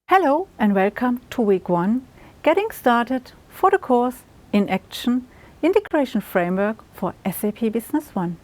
Hello and welcome to week 1, getting started for the course in Action Integration Framework for SAP Business One.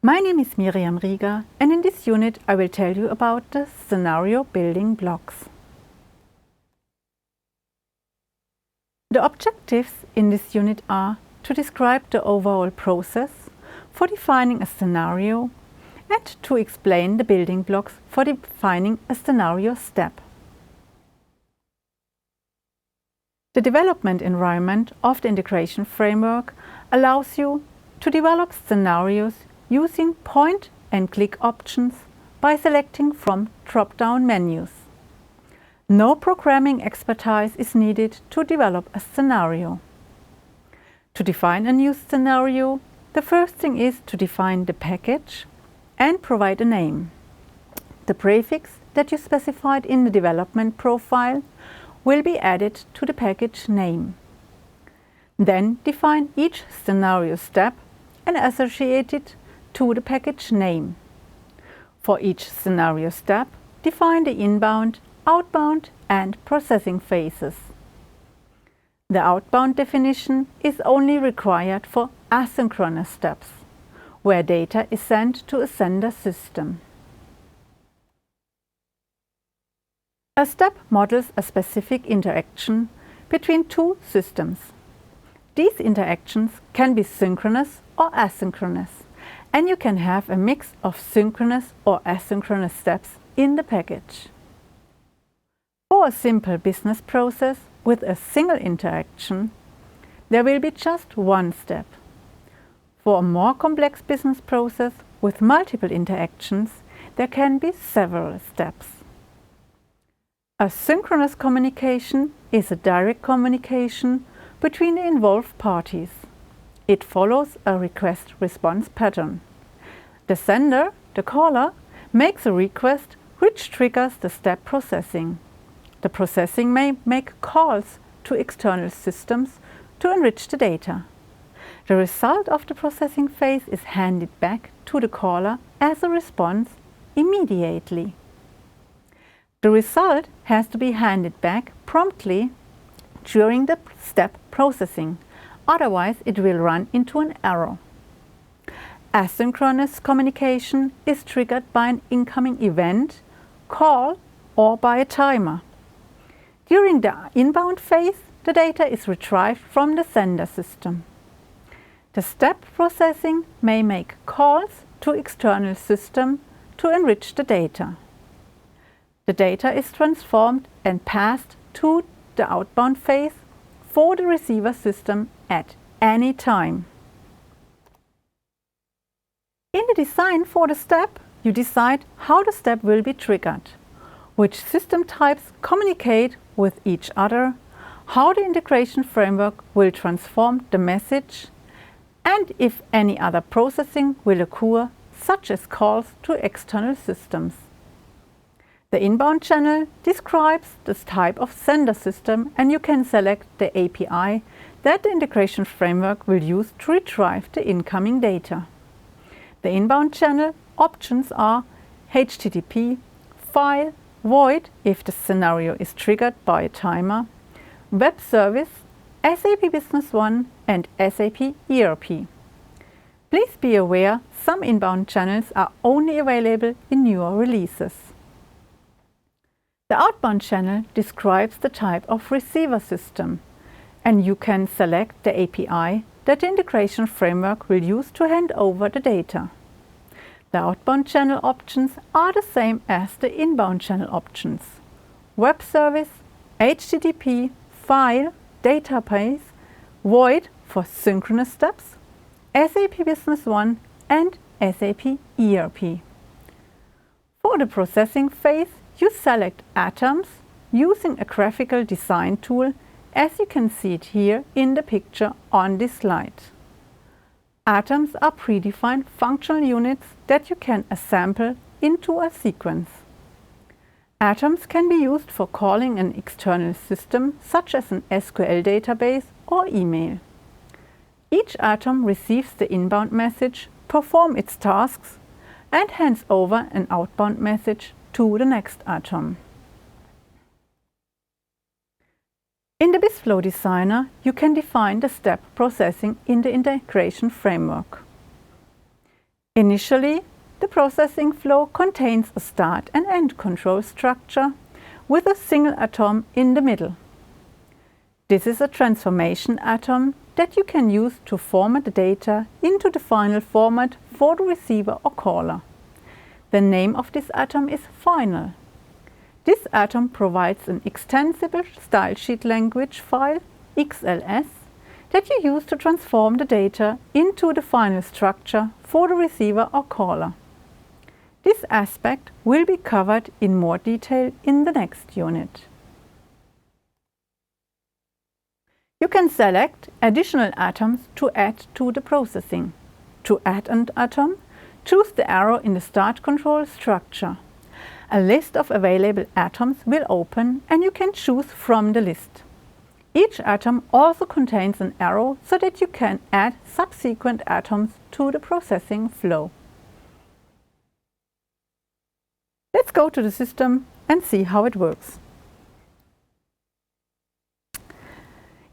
My name is Miriam Rieger, and in this unit I will tell you about the scenario building blocks. The objectives in this unit are to describe the overall process for defining a scenario and to explain the building blocks for defining a scenario step. The development environment of the integration framework allows you to develop scenarios using point-and-click options by selecting from drop-down menus. No programming expertise is needed to develop a scenario. To define a new scenario, the first thing is to define the package and provide a name. The prefix that you specified in the development profile will be added to the package name. Then define each scenario step and associate it to the package name. For each scenario step, define the inbound, outbound and processing phases. The outbound definition is only required for asynchronous steps, where data is sent to a sender system. A step models a specific interaction between two systems. These interactions can be synchronous or asynchronous, and you can have a mix of synchronous or asynchronous steps in the package. For a simple business process with a single interaction, there will be just one step. For a more complex business process with multiple interactions, there can be several steps. A synchronous communication is a direct communication between the involved parties. It follows a request-response pattern. The sender, the caller, makes a request which triggers the step processing. The processing may make calls to external systems to enrich the data. The result of the processing phase is handed back to the caller as a response immediately. The result has to be handed back promptly during the step processing, otherwise it will run into an error. Asynchronous communication is triggered by an incoming event, call, or by a timer. During the inbound phase, the data is retrieved from the sender system. The step processing may make calls to external systems to enrich the data. The data is transformed and passed to the outbound phase for the receiver system at any time. In the design for the step, you decide how the step will be triggered, which system types communicate with each other, how the integration framework will transform the message, and if any other processing will occur, such as calls to external systems. The inbound channel describes the type of sender system, and you can select the API that the integration framework will use to retrieve the incoming data. The inbound channel options are HTTP, file, void if the scenario is triggered by a timer, web service, SAP Business One and SAP ERP. Please be aware some inbound channels are only available in newer releases. The outbound channel describes the type of receiver system, and you can select the API that the integration framework will use to hand over the data. The outbound channel options are the same as the inbound channel options: web service, HTTP, file, database, void for synchronous steps, SAP Business One and SAP ERP. For the processing phase, you select atoms using a graphical design tool, as you can see it here in the picture on this slide. Atoms are predefined functional units that you can assemble into a sequence. Atoms can be used for calling an external system, such as an SQL database or email. Each atom receives the inbound message, performs its tasks, and hands over an outbound message to the next atom. In the BizFlow Designer, you can define the step processing in the integration framework. Initially, the processing flow contains a start and end control structure with a single atom in the middle. This is a transformation atom that you can use to format the data into the final format for the receiver or caller. The name of this atom is final. This atom provides an extensible stylesheet language file, XLS, that you use to transform the data into the final structure for the receiver or caller. This aspect will be covered in more detail in the next unit. You can select additional atoms to add to the processing. To add an atom, choose the arrow in the start control structure. A list of available atoms will open and you can choose from the list. Each atom also contains an arrow so that you can add subsequent atoms to the processing flow. Let's go to the system and see how it works.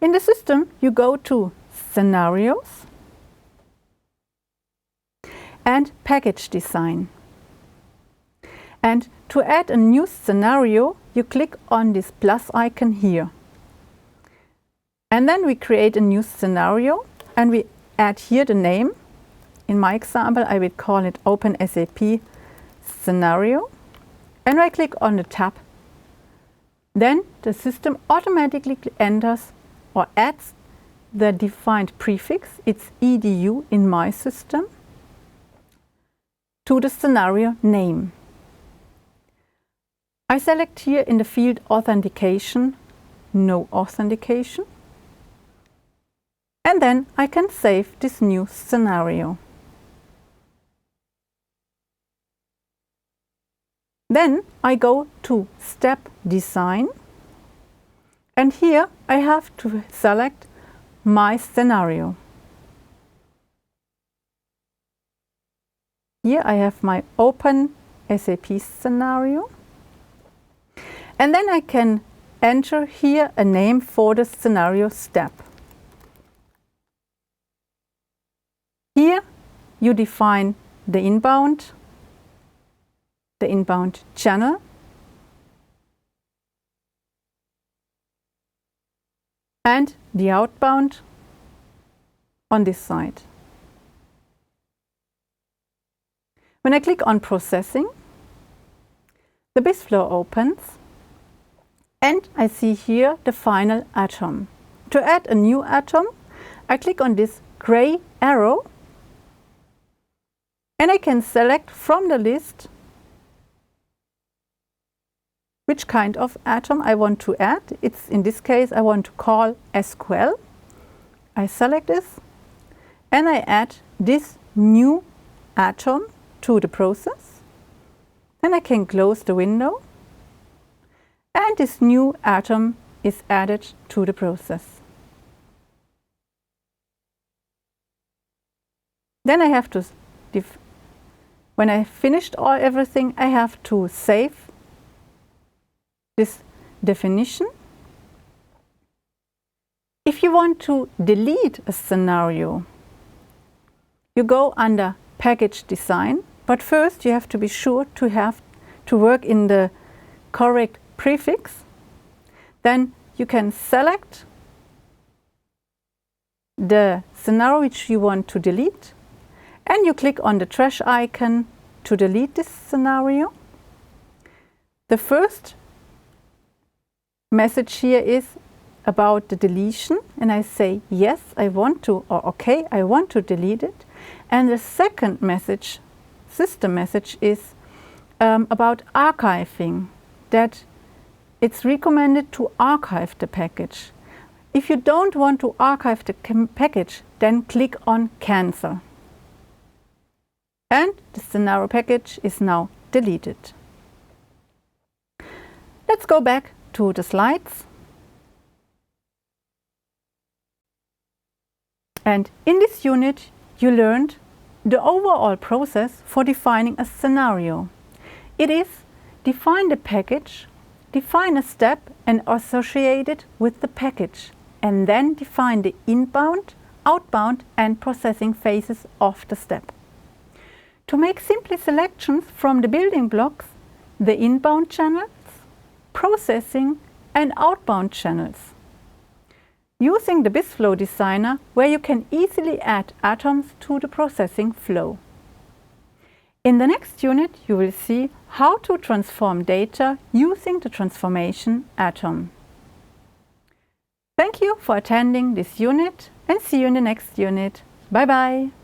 In the system, you go to Scenarios and Package Design. And to add a new scenario, you click on this plus icon here. And then we create a new scenario and we add here the name. In my example, I will call it openSAP Scenario. And I click on the tab. Then the system automatically enters or adds the defined prefix, it's edu in my system, to the scenario name. I select here in the field Authentication, No Authentication, and then I can save this new scenario. Then I go to Step Design, and here I have to select my scenario. Here I have my openSAP scenario, and then I can enter here a name for the scenario step. Here you define the inbound channel, and the outbound on this side. When I click on Processing, the BizFlow opens and I see here the final atom. To add a new atom, I click on this gray arrow and I can select from the list which kind of atom I want to add. It's in this case I want to call SQL. I select this and I add this new atom to the process. Then I can close the window and this new atom is added to the process. Then I have to, when I finished everything, I have to save this definition. If you want to delete a scenario, you go under Package Design, but first you have to be sure to work in the correct prefix. Then you can select the scenario which you want to delete and you click on the trash icon to delete this scenario. The first message here is about the deletion and I say yes, I want to, or okay, I want to delete it. And the second message, system message, is about archiving, that it's recommended to archive the package. If you don't want to archive the package, then click on Cancel. And the scenario package is now deleted. Let's go back to the slides. And in this unit, you learned the overall process for defining a scenario. It is define the package define a step and associate it with the package, and then define the inbound, outbound and processing phases of the step. To make simply selections from the building blocks, the inbound channels, processing and outbound channels. Using the BizFlow Designer, where you can easily add atoms to the processing flow. In the next unit, you will see how to transform data using the transformation atom. Thank you for attending this unit and see you in the next unit. Bye bye!